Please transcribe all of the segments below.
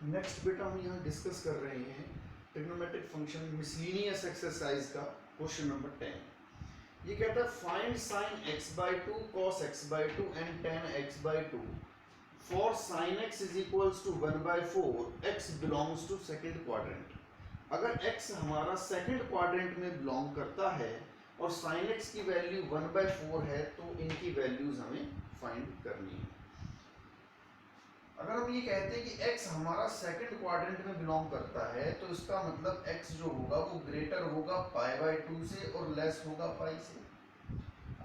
Next बेटा हम यहाँ डिस्कस कर रहे हैं ट्रिग्नोमेट्रिक फंक्शन मिसलिनियस एक्सरसाइज का क्वेश्चन नंबर 10। ये कहता है find sine x by two cos x by two and tan x by two for sine x is equals to 1/4 x belongs to second quadrant. अगर x हमारा second quadrant में belong करता है और sign x की value 1/4 है तो इनकी वैल्यूज हमें फाइंड करनी है। अगर हम ये कहते हैं कि x हमारा सेकंड क्वाड्रेंट में बिलोंग करता है तो इसका मतलब x जो होगा वो ग्रेटर होगा पाई बाई टू से और लेस होगा पाई से।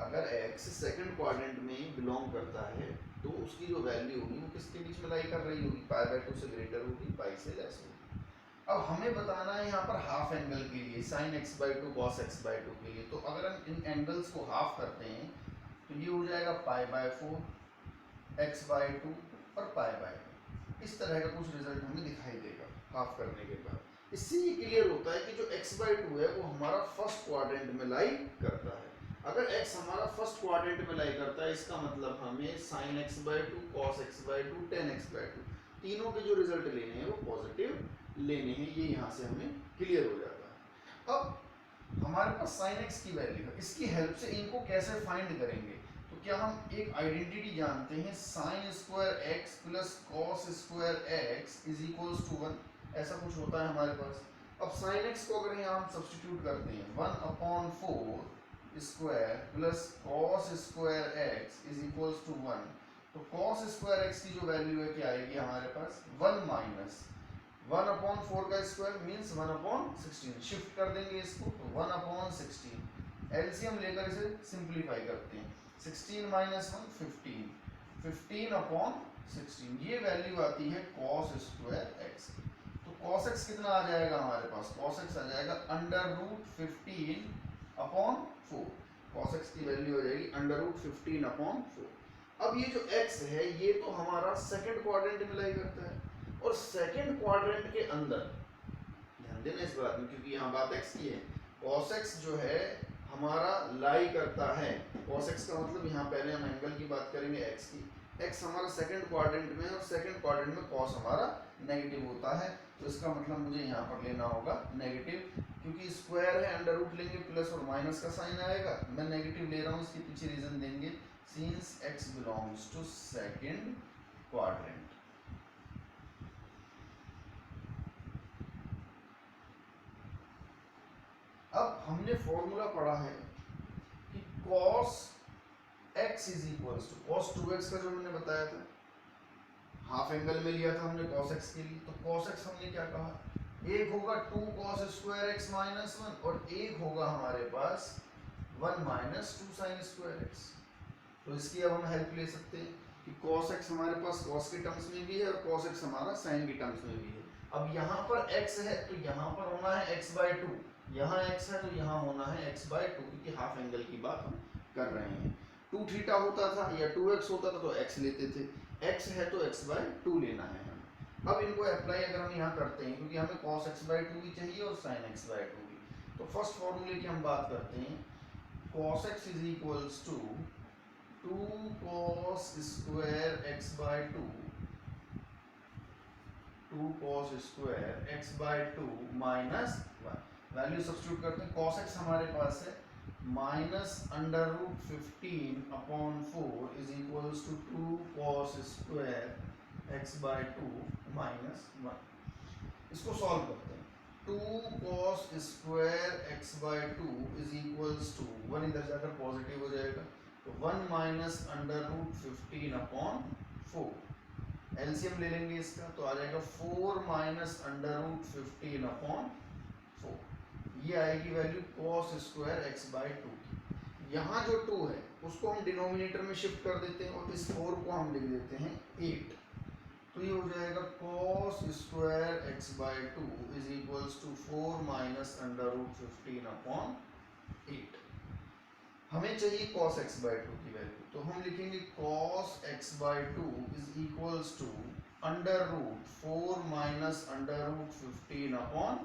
अगर x सेकंड क्वाड्रेंट में बिलोंग करता है तो उसकी जो वैल्यू होगी वो किसके बीच में लाई कर रही होगी, पाई बाई टू से ग्रेटर होगी, पाई से लेस होगी। अब हमें बताना है यहाँ पर हाफ एंगल के लिए sine x by two cos x by two के लिए। तो अगर हम इन एंगल्स को हाफ करते हैं तो ये हो जाएगा pi by four x by to और पाई बाई टू। इस तरह का कुछ रिजल्ट हमें दिखाई देगा हाफ करने के बाद। इससे ये क्लियर होता है कि जो x बाई टू है वो हमारा फर्स्ट क्वाड्रेंट में लाई करता है। अगर x हमारा फर्स्ट क्वाड्रेंट में लाई करता है इसका मतलब हमें sine x by two cos x by two tan x by two तीनों के जो रिजल्ट लेने हैं वो पॉजिटिव लेने हैं। ये यहाँ से हमें क्लियर हो जाता है। अब हमारे पास साइन x की वैल्यू है, इसकी हेल्प से इनको कैसे फाइंड करेंगे। तो क्या हम एक आइडेंटिटी जानते हैं, sine square x plus cos square x is equals to 1, ऐसा कुछ होता है हमारे पास। अब साइन एक्स को अगर यहाँ हम सब्स्टिट्यूट करते हैं 1/4 square plus cos square x is equals to 1, तो कॉस स्क्वायर एक्स की जो वैल्यू है क्या आएगी हमारे पास 1 माइनस 1/4 का स्क्वायर मीन्स 1/16। शिफ्ट कर देंगे इसको तो 1/16। एलसीएम लेकर इसे सिंप्लीफाई करते हैं, 16 माइनस 1 15, 15/16 ये वैल्यू आती है कॉस स्क्वायर एक्स। तो कॉस एक्स कितना आ जाएगा हमारे पास, कॉस एक्स आ जाएगा √15/4। कॉस एक्स की वैल्यू हो जाएगी √15/4। अब ये जो x है ये तो हमारा सेकंड क्वाड्रेंट में लाई करता है और सेकंड क्वाड्रेंट के अंदर ध्यान देना इस बात में क्योंकि यहाँ बात x की है। cos x जो है हमारा लाई करता है, cos x का मतलब यहाँ पहले हम एंगल की बात करेंगे x की। x हमारा सेकंड क्वाड्रेंट में और सेकंड क्वाड्रेंट में cos हमारा नेगेटिव होता है तो इसका मतलब मुझे यहाँ पर लेना होगा नेगेटिव, क्योंकि स्क्वायर है अंडर रूट लेंगे प्लस और माइनस का साइन आएगा। मैं नेगेटिव ले रहा हूँ, इसके पीछे रीजन देंगे since x belongs to second quadrant. अब हमने फॉर्मूला पढ़ा है कि cos x is equals to cos 2x का जो मैंने बताया था, हाफ एंगल में लिया था हमने cos x के लिए। तो cos x हमने क्या कहा, एक होगा 2 cos स्क्वायर x माइनस 1 और एक होगा हमारे पास 1 माइनस 2 साइन स्क्वायर x। तो इसकी अब हम हेल्प ले सकते हैं कि cos x हमारे पास cos के टर्म्स में भी है और cos x हमारा sin के टर्म्स में भी है। अब यहाँ पर x है तो यहाँ पर होना है x बाई टू, यहाँ x है तो यहाँ होना है x बाई टू, क्योंकि हाफ एंगल की बात हम कर रहे हैं। 2 थीटा होता था या 2x होता था तो x लेते थे, x है तो x बाई टू लेना है हमें। अब इनको अप्लाई अगर हम यहाँ करते हैं क्योंकि हमें cos x बाई टू भी चाहिए और sin x बाई टू भी, तो फर्स्ट फॉर्मूले की हम बात करते हैं। cos x is equals to 2 cos square x by two, 2 cos square x by two minus 1। Value substitute करते हैं, cos x हमारे पास है minus √15/4 is equals to 2 cos square x by two minus 1। इसको सॉल्व करते हैं, 2 cos square x by two is equals to 1 इधर जाकर पॉजिटिव हो जाएगा तो 1 माइनस √15/4। एलसीएम ले लेंगे इसका तो आ जाएगा 4 माइनस √15/4। ये आएगी value cos square x by two की। यहाँ जो 2 है उसको हम डिनोमिनेटर में शिफ्ट कर देते हैं और इस 4 को हम लिख देते हैं 8। तो ये हो जाएगा cos square x by two is equals to 4 minus √15/8। हमें चाहिए cos x बाई टू की वैल्यू तो हम लिखेंगे cos x by two is equals to √4 minus √15/8।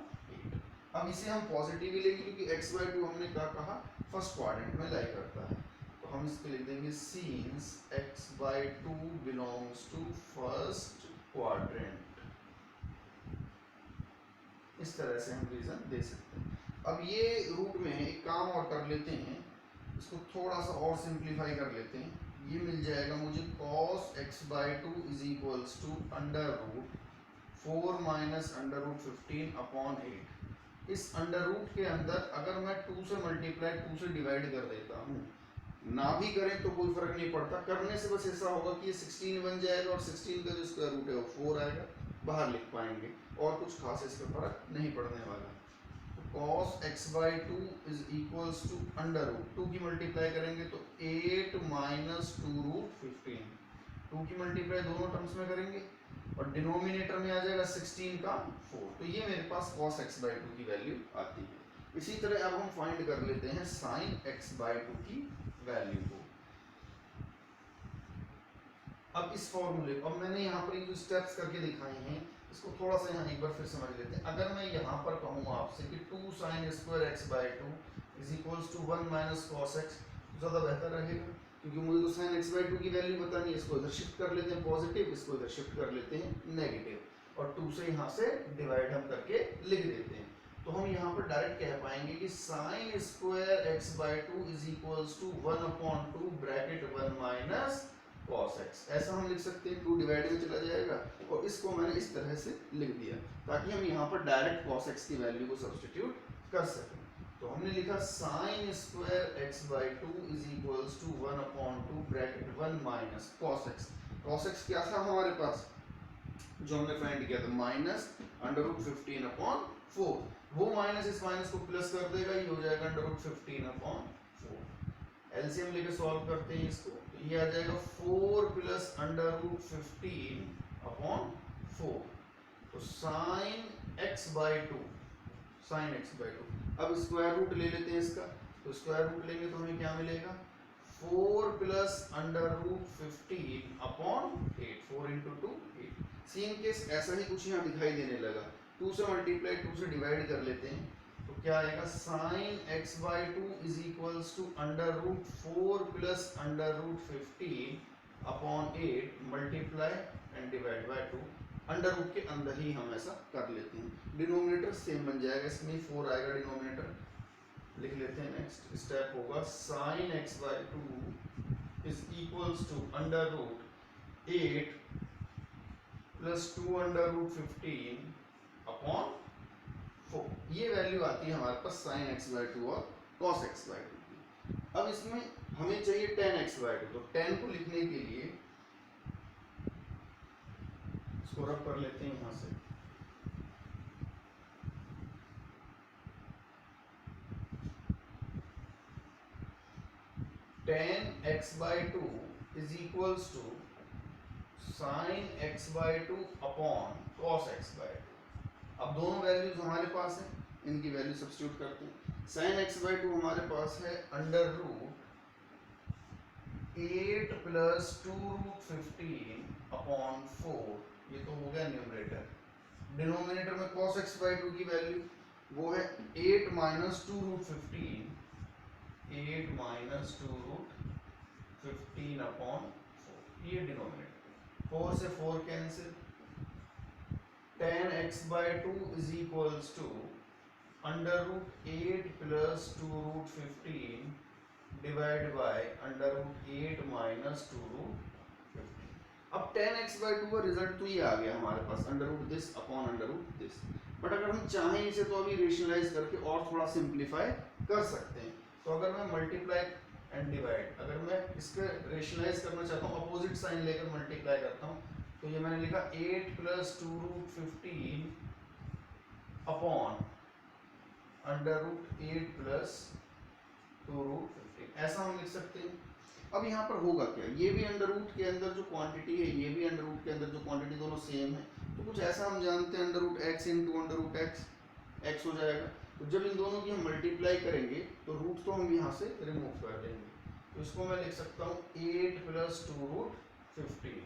अब इसे हम पॉजिटिव ही लेंगे क्योंकि x बाई टू हमने क्या कहा फर्स्ट क्वाड्रेंट में लाई करता है, तो हम इसको लिख देंगे since x by two belongs to first quadrant. इस तरह से हम रीजन दे सकते हैं। अब ये रूट में एक काम और कर लेते हैं, इसको थोड़ा सा और सिंप्लीफाई कर लेते हैं। ये मिल जाएगा मुझे cos x/2 is equals to under root 4 minus under root 15 upon 8। इस अंडर रूट के अंदर अगर मैं 2 से मल्टीप्लाई 2 से डिवाइड कर देता हूँ, ना भी करें तो कोई फर्क नहीं पड़ता, करने से बस ऐसा होगा कि ये 16 बन जाएगा और 16 का जो स्क्वायर रूट है वो 4 आएगा, बाहर लिख पाएंगे और कुछ खास इसका फर्क नहीं पड़ने वाला। cos x/2 is equals to under root 2 की मल्टीप्लाई करेंगे तो 8 माइनस 2 रूट 15, 2 की मल्टीप्लाई दोनों टर्म्स में करेंगे और डिनोमिनेटर में आ जाएगा 16 का 4। तो ये मेरे पास cos x/2 की वैल्यू आती है। इसी तरह अब हम फाइंड कर लेते हैं sin x/2 की वैल्यू को। अब इस फॉर्मूले को, अब मैंने यहाँ पर जो स्टेप्स करके दिखाए हैं इसको थोड़ा सा यहाँ एक बार फिर समझ लेते हैं। अगर मैं यहाँ पर कहूँ आपसे कि 2 sin square x/2 is equals to 1 minus cos x, ज़्यादा बेहतर रहेगा क्योंकि मुझे तो sin x/2 की वैल्यू पता नहीं है। इसको इधर शिफ्ट कर लेते हैं पॉजिटिव, इसको इधर शिफ्ट कर लेते हैं नेगेटिव और 2 से यहाँ से डिवाइड हम करके लिख देते हैं। तो हम यहाँ पर डायरेक्ट कह पाएंगे कि sin square x/2 is equals to 1/2 bracket 1 minus cos x। ऐसा हम लिख सकते हैं, 2 डिवाइड में चला जाएगा और इसको मैंने इस तरह से लिख दिया ताकि हम यहाँ पर डायरेक्ट cos x की वैल्यू को सब्स्टिट्यूट कर सकें। तो हमने लिखा sin square x/2 is equals to 1/2 bracket 1 minus cos x। cos x क्या था हमारे पास जो हमने फाइंड किया था, माइनस अंडर रूट 15/4। वो माइनस इस माइनस को प्लस कर देगा, ये हो जाएगा अंडर रूट 15/4। एलसीएम लेके सॉल्व करते हैं इसको, तो ये आ जाएगा 4 प्लस अंडर रूट 15/4। तो sin x/2, sin x/2। अब स्क्वायर रूट ले लेते हैं इसका, तो स्क्वायर रूट लेंगे तो हमें क्या मिलेगा 4 plus under root 15/8, 4 into 2 8। Same case ऐसा ही कुछ यहाँ दिखाई देने लगा, 2 से मल्टीप्लाई 2 से डिवाइड कर लेते हैं तो क्या आएगा sin x/2 is equals to under root 4 plus under root 15/8 multiply and divide by 2। Under root के अंदर ही हम ऐसा कर लेते हैं, डिनोमिनेटर सेम बन जाएगा, इसमें 4 आएगा डिनोमिनेटर। लिख लेते हैं नेक्स्ट स्टेप होगा sin x/2 is equals to under root 8 plus 2 under root 15/4। ये वैल्यू आती है हमारे पास sin x/2 और cos x/2 की। अब इसमें हमें चाहिए tan x/2, तो tan को लिखने के लिए इसको रब कर लेते हैं यहाँ से। tan x/2 is equals to sin x/2 upon cos x/2। अब दोनों वैल्यूज हमारे पास हैं, इनकी वैल्यू सब्स्टिट्यूट करते हैं। sin x/2 हमारे पास है अंडर रूट 8 प्लस 2 रूट 15/4, ये तो हो गया न्यूमरेटर। डिनोमिनेटर में cos x/2 की वैल्यू वो है 8 माइनस 2 रूट 15, 8 माइनस 2 रूट 15/4, ये डिनोमिनेटर। 4 से 4 cancel, tan x/2 is equals to under root 8 plus 2 root 15 divide by under root 8 minus 2 root 15। अब tan x/2 का रिजल्ट तो ये आ गया हमारे पास, under root this upon under root this. But अगर हम चाहें इसे तो अभी रेशनलाइज करके और थोड़ा सिंप्लीफाई कर सकते हैं। तो अगर मैं मल्टीप्लाई एंड डिवाइड, अगर मैं इसके रेशनलाइज करना चाहता हूँ, अपोजिट साइन लेकर मल्टीप्लाई करता हूँ, तो ये मैंने लिखा 8 plus 2 root 15 upon under root 8 plus 2 root 15, ऐसा हम लिख सकते हैं। अब यहाँ पर होगा क्या, ये भी अंडर रूट के अंदर जो क्वांटिटी है, ये भी अंडर रूट के अंदर जो क्वांटिटी, दोनों सेम है। तो कुछ ऐसा हम जानते हैं, under root x into under root x हो जाएगा। तो जब इन दोनों की हम मल्टीप्लाई करेंगे तो रूट तो हम यहाँ से रिमूव कर देंगे, तो इसको मैं लिख सकता हूँ 8 प्लस 2 रूट 15।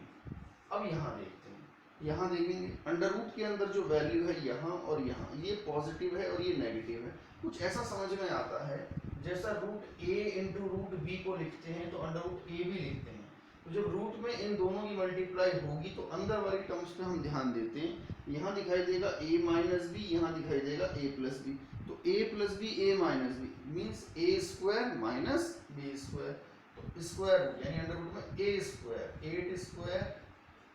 अब यहाँ देखते हैं, यहाँ देखेंगे अंडर रूट के अंदर जो वैल्यू है यहाँ और यहाँ, ये पॉजिटिव है और ये नेगेटिव है। कुछ ऐसा समझ में आता है जैसा root a into root b को लिखते हैं तो अंडर रूट a भी लिखते हैं। तो जब रूट में इन दोनों की मल्टीप्लाई होगी तो अंदर वाली टर्म्स पे हम ध्यान देते हैं। यहाँ दिखाई देगा a माइनस बी, यहाँ दिखाई देगा a प्लस बी। तो a plus b a minus b means a square minus b square. तो स्क्वायर रूट यानी अंडर रूट में a square 8 square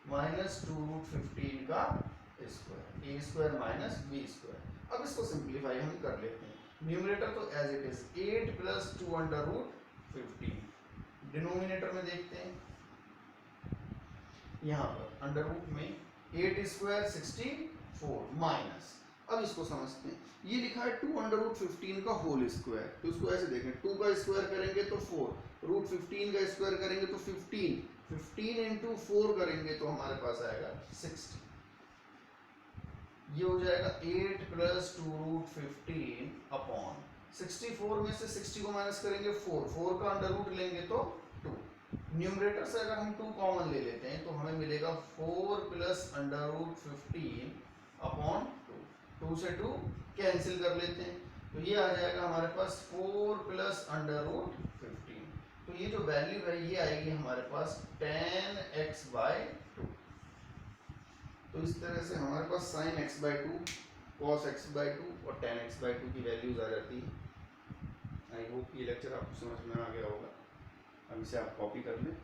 minus 2 root 15 का square, a square minus b square. अब इसको सिंप्लीफाई हम कर लेते हैं। न्यूमरेटर तो as it is 8 plus 2 under root 15। Denominator में देखते हैं, यहाँ पर अंडर रूट में 8 स्क्वायर 64 माइनस, अब इसको समझते हैं। ये लिखा है 2 अंडर रूट 15 का होल स्क्वायर, तो इसको ऐसे देखें, 2 का स्क्वायर करेंगे तो 4, रूट 15 का स्क्वायर करेंगे तो 15, 15 इंटू 4 करेंगे तो हमारे पास आएगा 60। ये हो जाएगा 8 प्लस 2 रूट 15 अपॉन 64 में से 60 को माइनस करेंगे 4, 4 का अंडर रूट लेंगे तो 2। न्यूमरेटर से अगर हम 2 कॉमन ले लेते हैं तो हमें मिलेगा 4 प्लस अंडर रूट 15 अपॉन 2, 2 से 2 कैंसिल कर लेते हैं, तो ये आ जाएगा हमारे पास 4 प्लस अंडर रूट 15। तो ये जो वैल्यू है ये आएगी हमारे पास 10x/2। तो इस तरह से हमारे पास sin x/2, cos x/2 और tan x/2 की वैल्यूज आ जाती है। आई होप ये लेक्चर आपको समझ में आ गया होगा। अब इसे आप कॉपी कर लें।